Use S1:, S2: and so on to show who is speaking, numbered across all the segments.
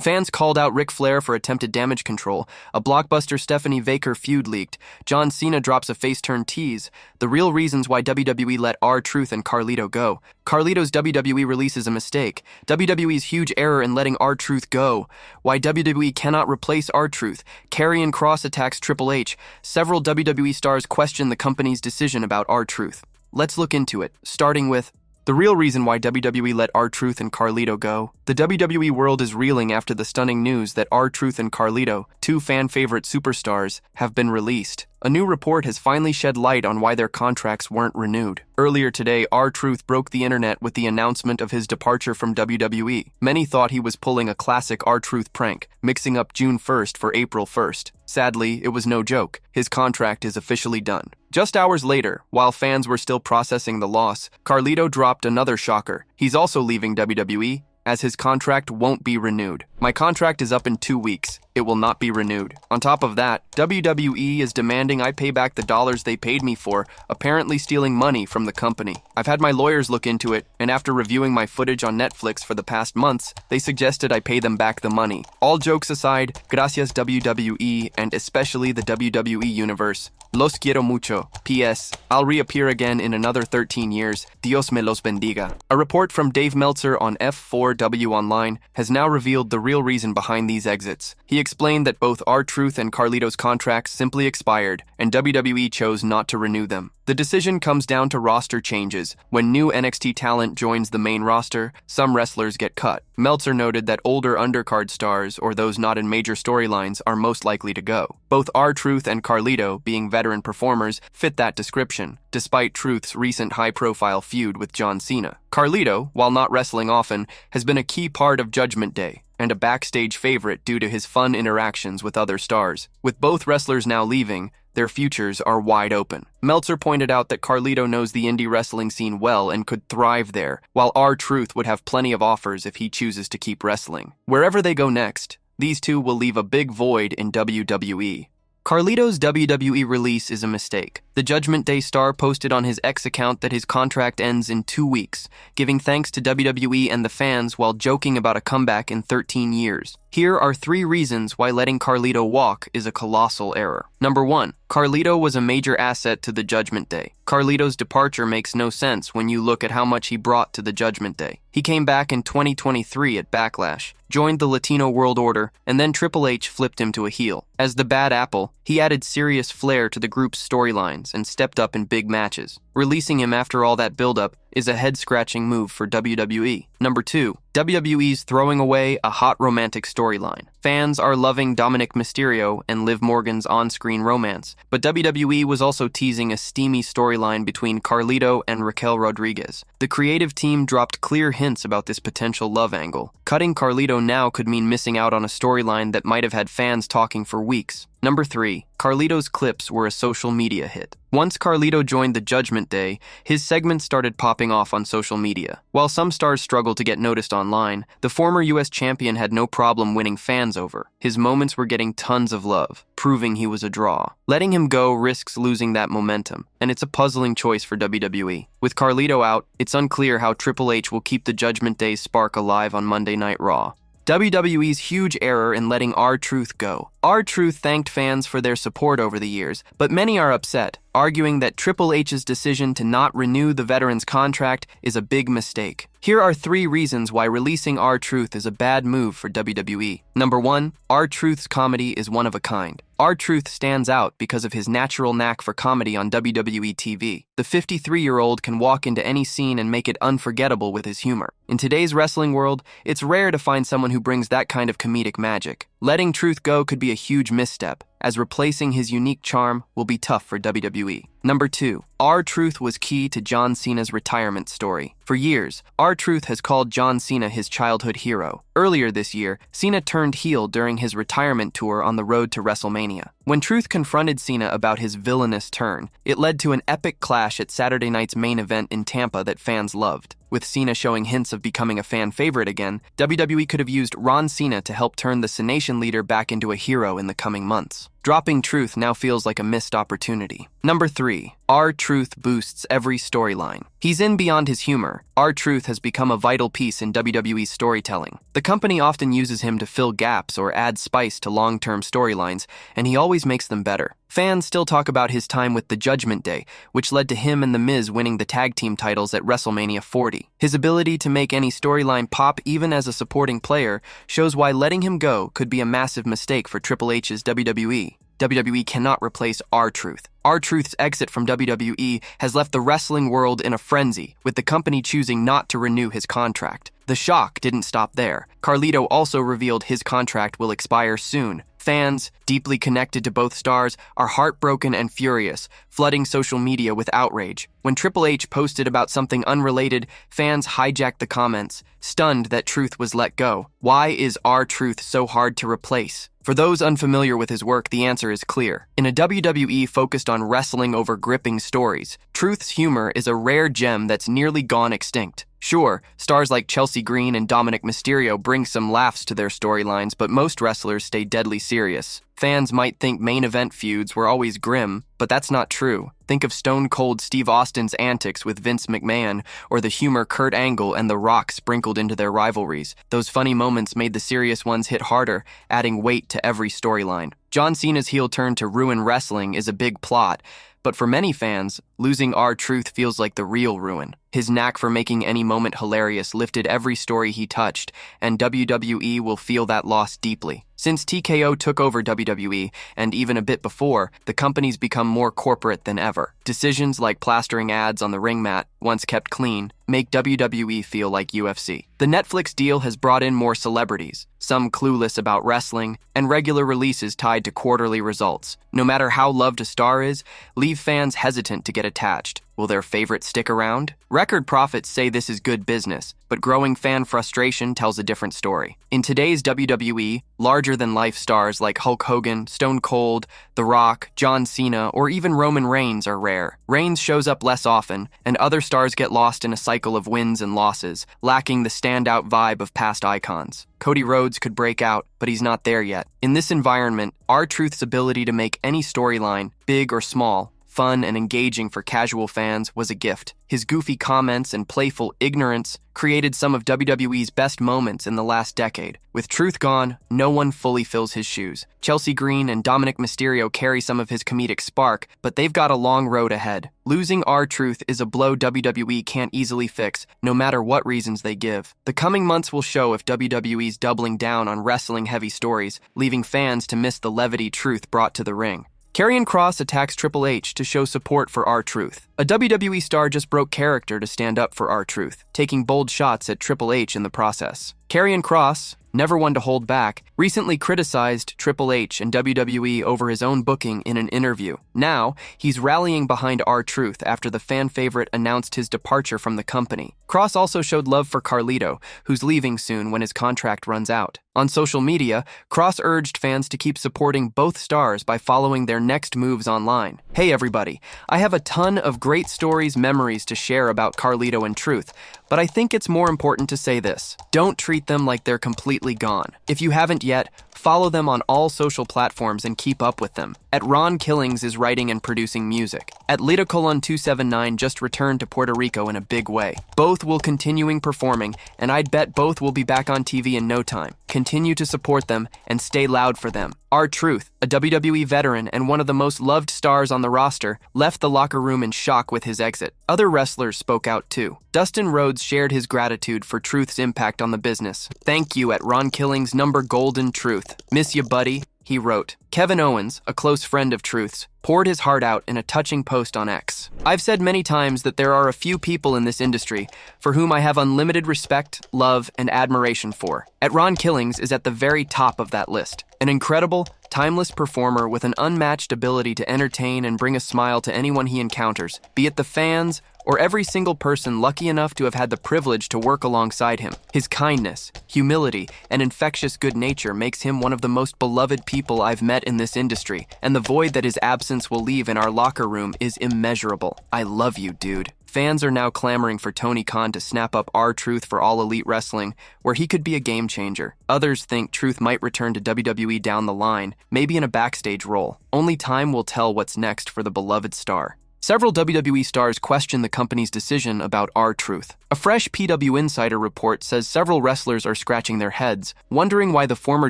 S1: Fans called out Ric Flair for attempted damage control. A blockbuster Stephanie Vaquer feud leaked. John Cena drops a face-turn tease. The real reasons why WWE let R-Truth and Carlito go. Carlito's WWE release is a mistake. WWE's huge error in letting R-Truth go. Why WWE cannot replace R-Truth. Karrion Kross attacks Triple H. Several WWE stars question the company's decision about R-Truth. Let's look into it, starting with the real reason why WWE let R-Truth and Carlito go. The WWE world is reeling after the stunning news that R-Truth and Carlito, two fan-favorite superstars, have been released. A new report has finally shed light on why their contracts weren't renewed. Earlier today, R-Truth broke the internet with the announcement of his departure from WWE. Many thought he was pulling a classic R-Truth prank, mixing up June 1st for April 1st. Sadly, it was no joke. His contract is officially done. Just hours later, while fans were still processing the loss, Carlito dropped another shocker. He's also leaving WWE, as his contract won't be renewed. My contract is up in 2 weeks. It will not be renewed. On top of that, WWE is demanding I pay back the dollars they paid me for, apparently stealing money from the company. I've had my lawyers look into it, and after reviewing my footage on Netflix for the past months, they suggested I pay them back the money. All jokes aside, gracias WWE, and especially the WWE Universe. Los quiero mucho. P.S. I'll reappear again in another 13 years. Dios me los bendiga. A report from Dave Meltzer on F4W Online has now revealed the real reason behind these exits. He explained that both R-Truth and Carlito's contracts simply expired, and WWE chose not to renew them. The decision comes down to roster changes. When new NXT talent joins the main roster, some wrestlers get cut. Meltzer noted that older undercard stars, or those not in major storylines, are most likely to go. Both R-Truth and Carlito, being veteran performers, fit that description, despite Truth's recent high-profile feud with John Cena. Carlito, while not wrestling often, has been a key part of Judgment Day, and a backstage favorite due to his fun interactions with other stars. With both wrestlers now leaving, their futures are wide open. Meltzer pointed out that Carlito knows the indie wrestling scene well and could thrive there, while R-Truth would have plenty of offers if he chooses to keep wrestling. Wherever they go next, these two will leave a big void in WWE. Carlito's WWE release is a mistake. The Judgment Day star posted on his X account that his contract ends in 2 weeks, giving thanks to WWE and the fans while joking about a comeback in 13 years. Here are 3 reasons why letting Carlito walk is a colossal error. Number 1. Carlito was a major asset to the Judgment Day. Carlito's departure makes no sense when you look at how much he brought to the Judgment Day. He came back in 2023 at Backlash, joined the Latino World Order, and then Triple H flipped him to a heel. As the bad apple, he added serious flair to the group's storylines and stepped up in big matches. Releasing him after all that buildup is a head-scratching move for WWE. Number 2. WWE's throwing away a hot romantic storyline. Fans are loving Dominic Mysterio and Liv Morgan's on-screen romance, but WWE was also teasing a steamy storyline between Carlito and Raquel Rodriguez. The creative team dropped clear hints about this potential love angle. Cutting Carlito now could mean missing out on a storyline that might have had fans talking for weeks. Number 3. Carlito's clips were a social media hit. Once Carlito joined the Judgment Day, his segments started popping off on social media. While some stars struggled to get noticed online, the former US champion had no problem winning fans over. His moments were getting tons of love, proving he was a draw. Letting him go risks losing that momentum, and it's a puzzling choice for WWE. With Carlito out, it's unclear how Triple H will keep the Judgment Day spark alive on Monday Night Raw. WWE's huge error in letting R-Truth go. R-Truth thanked fans for their support over the years, but many are upset, arguing that Triple H's decision to not renew the veteran's contract is a big mistake. Here are 3 reasons why releasing R-Truth is a bad move for WWE. Number 1. R-Truth's comedy is one of a kind. R-Truth stands out because of his natural knack for comedy on WWE TV. The 53-year-old can walk into any scene and make it unforgettable with his humor. In today's wrestling world, it's rare to find someone who brings that kind of comedic magic. Letting Truth go could be a huge misstep, as replacing his unique charm will be tough for WWE. Number 2. R-Truth was key to John Cena's retirement story. For years, R-Truth has called John Cena his childhood hero. Earlier this year, Cena turned heel during his retirement tour on the road to WrestleMania. When Truth confronted Cena about his villainous turn, it led to an epic clash at Saturday night's main event in Tampa that fans loved. With Cena showing hints of becoming a fan favorite again, WWE could have used Ron Cena to help turn the Cenation leader back into a hero in the coming months. Dropping Truth now feels like a missed opportunity. Number 3. R-Truth boosts every storyline. He's in beyond his humor. R-Truth has become a vital piece in WWE's storytelling. The company often uses him to fill gaps or add spice to long-term storylines, and he always makes them better. Fans still talk about his time with the Judgment Day, which led to him and The Miz winning the tag team titles at WrestleMania 40. His ability to make any storyline pop even as a supporting player shows why letting him go could be a massive mistake for Triple H's WWE. WWE cannot replace R-Truth. R-Truth's exit from WWE has left the wrestling world in a frenzy, with the company choosing not to renew his contract. The shock didn't stop there. Carlito also revealed his contract will expire soon. Fans, deeply connected to both stars, are heartbroken and furious, flooding social media with outrage. When Triple H posted about something unrelated, fans hijacked the comments, stunned that Truth was let go. Why is R-Truth so hard to replace? For those unfamiliar with his work, the answer is clear. In a WWE focused on wrestling over gripping stories, Truth's humor is a rare gem that's nearly gone extinct. Sure, stars like Chelsea Green and Dominic Mysterio bring some laughs to their storylines, but most wrestlers stay deadly serious. Fans might think main event feuds were always grim, but that's not true. Think of Stone Cold Steve Austin's antics with Vince McMahon, or the humor Kurt Angle and The Rock sprinkled into their rivalries. Those funny moments made the serious ones hit harder, adding weight to every storyline. John Cena's heel turn to ruin wrestling is a big plot, but for many fans, losing R-Truth feels like the real ruin. His knack for making any moment hilarious lifted every story he touched, and WWE will feel that loss deeply. Since TKO took over WWE, and even a bit before, the company's become more corporate than ever. Decisions like plastering ads on the ring mat, once kept clean, make WWE feel like UFC. The Netflix deal has brought in more celebrities, some clueless about wrestling, and regular releases tied to quarterly results. No matter how loved a star is, leave fans hesitant to get attached. Will their favorite stick around? Record profits say this is good business, but growing fan frustration tells a different story. In today's WWE, larger-than-life stars like Hulk Hogan, Stone Cold, The Rock, John Cena, or even Roman Reigns are rare. Reigns shows up less often, and other stars get lost in a cycle of wins and losses, lacking the standout vibe of past icons. Cody Rhodes could break out, but he's not there yet. In this environment, R-Truth's ability to make any storyline, big or small, fun and engaging for casual fans was a gift. His goofy comments and playful ignorance created some of WWE's best moments in the last decade. With Truth gone, no one fully fills his shoes. Chelsea Green and Dominic Mysterio carry some of his comedic spark, but they've got a long road ahead. Losing R-Truth is a blow WWE can't easily fix, no matter what reasons they give. The coming months will show if WWE's doubling down on wrestling-heavy stories, leaving fans to miss the levity Truth brought to the ring. Karrion Kross attacks Triple H to show support for R-Truth. A WWE star just broke character to stand up for R-Truth, taking bold shots at Triple H in the process. Karrion Kross, never one to hold back, recently criticized Triple H and WWE over his own booking in an interview. Now, he's rallying behind R-Truth after the fan favorite announced his departure from the company. Kross also showed love for Carlito, who's leaving soon when his contract runs out. On social media, Kross urged fans to keep supporting both stars by following their next moves online. Hey everybody, I have a ton of great stories, memories to share about Carlito and Truth, but I think it's more important to say this. Don't treat them like they're completely gone. If you haven't yet, follow them on all social platforms and keep up with them. At Ron Killings is writing and producing music. At Litacolon279 just returned to Puerto Rico in a big way. Both will continuing performing, and I'd bet both will be back on TV in no time. Continue to support them and stay loud for them. R-Truth, a WWE veteran and one of the most loved stars on the roster, left the locker room in shock with his exit. Other wrestlers spoke out too. Dustin Rhodes shared his gratitude for Truth's impact on the business. Thank you at Ron Killings #Golden Truth. Miss you, buddy, he wrote. Kevin Owens, a close friend of Truth's, poured his heart out in a touching post on X. I've said many times that there are a few people in this industry for whom I have unlimited respect, love, and admiration for. At Ron Killings is at the very top of that list. An incredible, timeless performer with an unmatched ability to entertain and bring a smile to anyone he encounters, be it the fans or every single person lucky enough to have had the privilege to work alongside him. His kindness, humility, and infectious good nature makes him one of the most beloved people I've met in this industry, and the void that his absence will leave in our locker room is immeasurable. I love you, dude. Fans are now clamoring for Tony Khan to snap up R-Truth for All Elite Wrestling, where he could be a game changer. Others think Truth might return to WWE down the line, maybe in a backstage role. Only time will tell what's next for the beloved star. Several WWE stars questioned the company's decision about R-Truth. A fresh PW Insider report says several wrestlers are scratching their heads, wondering why the former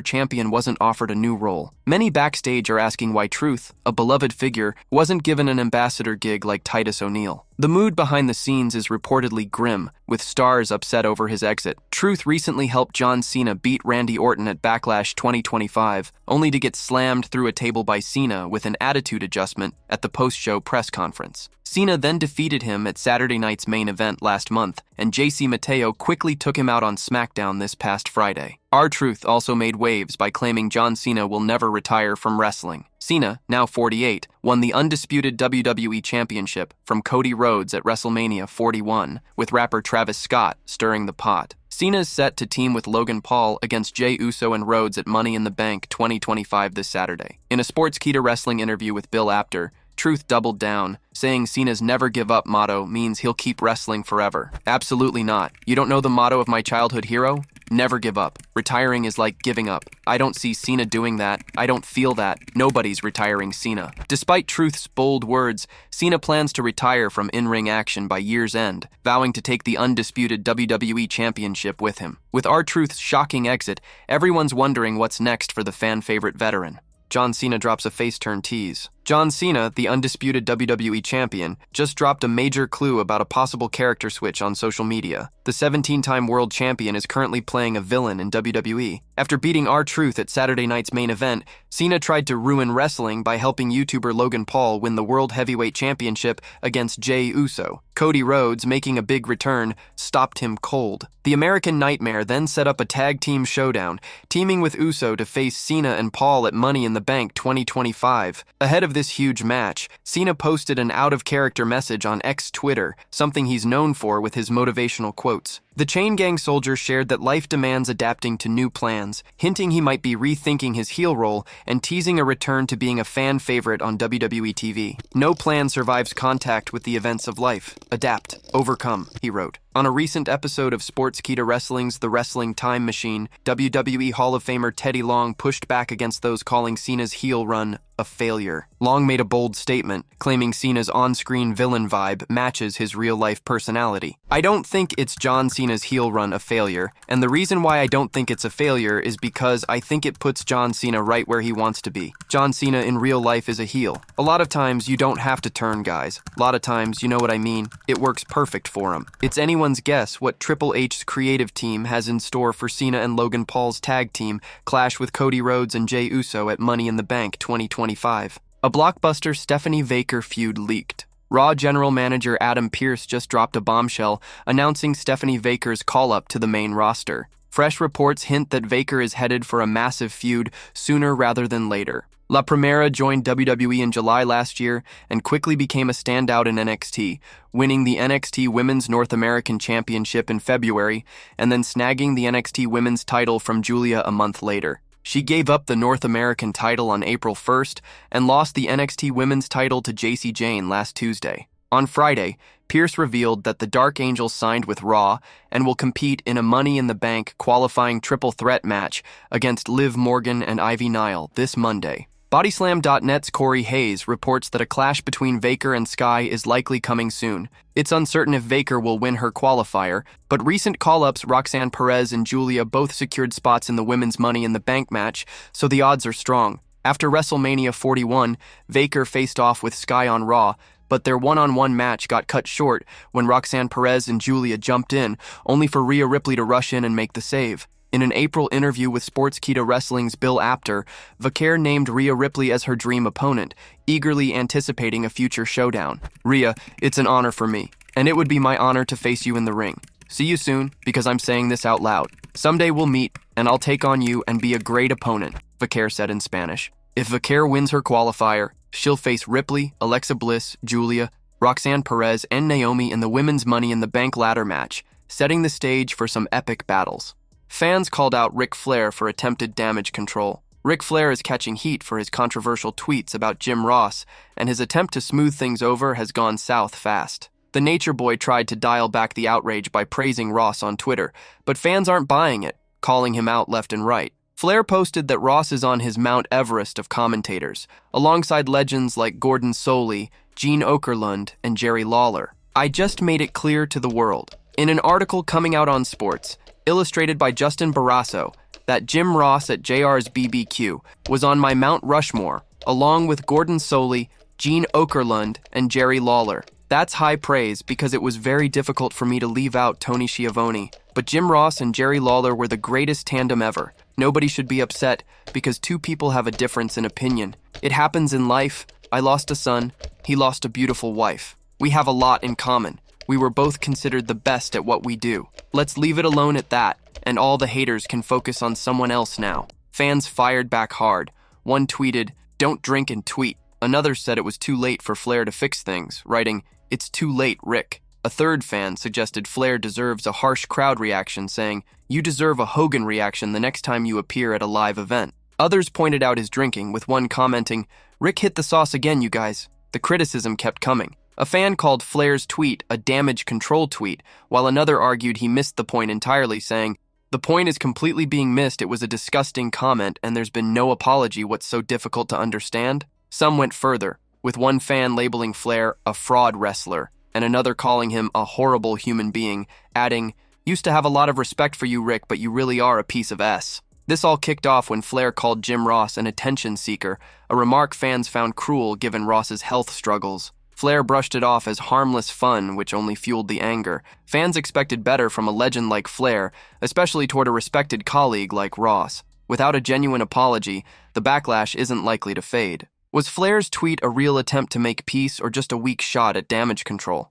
S1: champion wasn't offered a new role. Many backstage are asking why Truth, a beloved figure, wasn't given an ambassador gig like Titus O'Neil. The mood behind the scenes is reportedly grim, with stars upset over his exit. Truth recently helped John Cena beat Randy Orton at Backlash 2025, only to get slammed through a table by Cena with an attitude adjustment at the post-show press conference. Cena then defeated him at Saturday night's main event last month, and JC Mateo quickly took him out on SmackDown this past Friday. R-Truth also made waves by claiming John Cena will never retire from wrestling. Cena, now 48, won the undisputed WWE Championship from Cody Rhodes at WrestleMania 41, with rapper Travis Scott stirring the pot. Cena is set to team with Logan Paul against Jey Uso and Rhodes at Money in the Bank 2025 this Saturday. In a Sportskeeda Wrestling interview with Bill Apter, Truth doubled down, saying Cena's never give up motto means he'll keep wrestling forever. Absolutely not. You don't know the motto of my childhood hero? Never give up. Retiring is like giving up. I don't see Cena doing that. I don't feel that. Nobody's retiring Cena. Despite Truth's bold words, Cena plans to retire from in-ring action by year's end, vowing to take the undisputed WWE Championship with him. With R-Truth's shocking exit, everyone's wondering what's next for the fan-favorite veteran. John Cena drops a face-turn tease. John Cena, the undisputed WWE champion, just dropped a major clue about a possible character switch on social media. The 17-time world champion is currently playing a villain in WWE. After beating R-Truth at Saturday night's main event, Cena tried to ruin wrestling by helping YouTuber Logan Paul win the World Heavyweight Championship against Jey Uso. Cody Rhodes, making a big return, stopped him cold. The American Nightmare then set up a tag team showdown, teaming with Uso to face Cena and Paul at Money in the Bank 2025. Ahead of this huge match, Cena posted an out-of-character message on X-Twitter, something he's known for with his motivational quotes. The Chain Gang soldier shared that life demands adapting to new plans, hinting he might be rethinking his heel role and teasing a return to being a fan favorite on WWE TV. No plan survives contact with the events of life. Adapt. Overcome, he wrote. On a recent episode of Sportskeeda Wrestling's The Wrestling Time Machine, WWE Hall of Famer Teddy Long pushed back against those calling Cena's heel run a failure. Long made a bold statement, claiming Cena's on-screen villain vibe matches his real-life personality. I don't think it's John Cena's heel run a failure, and the reason why I don't think it's a failure is because I think it puts John Cena right where he wants to be. John Cena in real life is a heel. A lot of times you don't have to turn, guys. A lot of times, you know what I mean, it works perfect for him. It's anyone's guess what Triple H's creative team has in store for Cena and Logan Paul's tag team clash with Cody Rhodes and Jey Uso at Money in the Bank 2025. A blockbuster Stephanie Vaquer feud leaked. Raw general manager Adam Pearce just dropped a bombshell announcing Stephanie Vaquer's call-up to the main roster. Fresh reports hint that Vaquer is headed for a massive feud sooner rather than later. La Primera joined WWE in July last year and quickly became a standout in NXT, winning the NXT Women's North American Championship in February and then snagging the NXT Women's title from Julia a month later. She gave up the North American title on April 1st and lost the NXT Women's title to Jacy Jayne last Tuesday. On Friday, Pearce revealed that the Dark Angels signed with Raw and will compete in a Money in the Bank qualifying triple threat match against Liv Morgan and Ivy Nile this Monday. Bodyslam.net's Corey Hayes reports that a clash between Vaquer and Sky is likely coming soon. It's uncertain if Vaquer will win her qualifier, but recent call-ups Roxanne Perez and Julia both secured spots in the women's Money in the Bank match, so the odds are strong. After WrestleMania 41, Vaquer faced off with Sky on Raw, but their one-on-one match got cut short when Roxanne Perez and Julia jumped in, only for Rhea Ripley to rush in and make the save. In an April interview with Sportskeeda Wrestling's Bill Apter, Vaquer named Rhea Ripley as her dream opponent, eagerly anticipating a future showdown. Rhea, it's an honor for me, and it would be my honor to face you in the ring. See you soon, because I'm saying this out loud. Someday we'll meet, and I'll take on you and be a great opponent, Vaquer said in Spanish. If Vaquer wins her qualifier, she'll face Ripley, Alexa Bliss, Julia, Roxanne Perez, and Naomi in the women's Money in the Bank ladder match, setting the stage for some epic battles. Fans called out Ric Flair for attempted damage control. Ric Flair is catching heat for his controversial tweets about Jim Ross, and his attempt to smooth things over has gone south fast. The Nature Boy tried to dial back the outrage by praising Ross on Twitter, but fans aren't buying it, calling him out left and right. Flair posted that Ross is on his Mount Everest of commentators, alongside legends like Gordon Soley, Gene Okerlund, and Jerry Lawler. I just made it clear to the world, in an article coming out on Sports, illustrated by Justin Barrasso, that Jim Ross at JR's BBQ was on my Mount Rushmore, along with Gordon Soley, Gene Okerlund, and Jerry Lawler. That's high praise because it was very difficult for me to leave out Tony Schiavone, but Jim Ross and Jerry Lawler were the greatest tandem ever. Nobody should be upset because two people have a difference in opinion. It happens in life. I lost a son, he lost a beautiful wife. We have a lot in common. We were both considered the best at what we do. Let's leave it alone at that, and all the haters can focus on someone else now. Fans fired back hard. One tweeted, "Don't drink and tweet." Another said it was too late for Flair to fix things, writing, "It's too late, Rick." A third fan suggested Flair deserves a harsh crowd reaction, saying, "You deserve a Hogan reaction the next time you appear at a live event." Others pointed out his drinking, with one commenting, "Rick hit the sauce again, you guys." The criticism kept coming. A fan called Flair's tweet a damage control tweet, while another argued he missed the point entirely, saying, "The point is completely being missed. It was a disgusting comment, and there's been no apology. What's so difficult to understand?" Some went further, with one fan labeling Flair a fraud wrestler, and another calling him a horrible human being, adding, "Used to have a lot of respect for you, Rick, but you really are a piece of S." This all kicked off when Flair called Jim Ross an attention seeker, a remark fans found cruel given Ross's health struggles. Flair brushed it off as harmless fun, which only fueled the anger. Fans expected better from a legend like Flair, especially toward a respected colleague like Ross. Without a genuine apology, the backlash isn't likely to fade. Was Flair's tweet a real attempt to make peace or just a weak shot at damage control?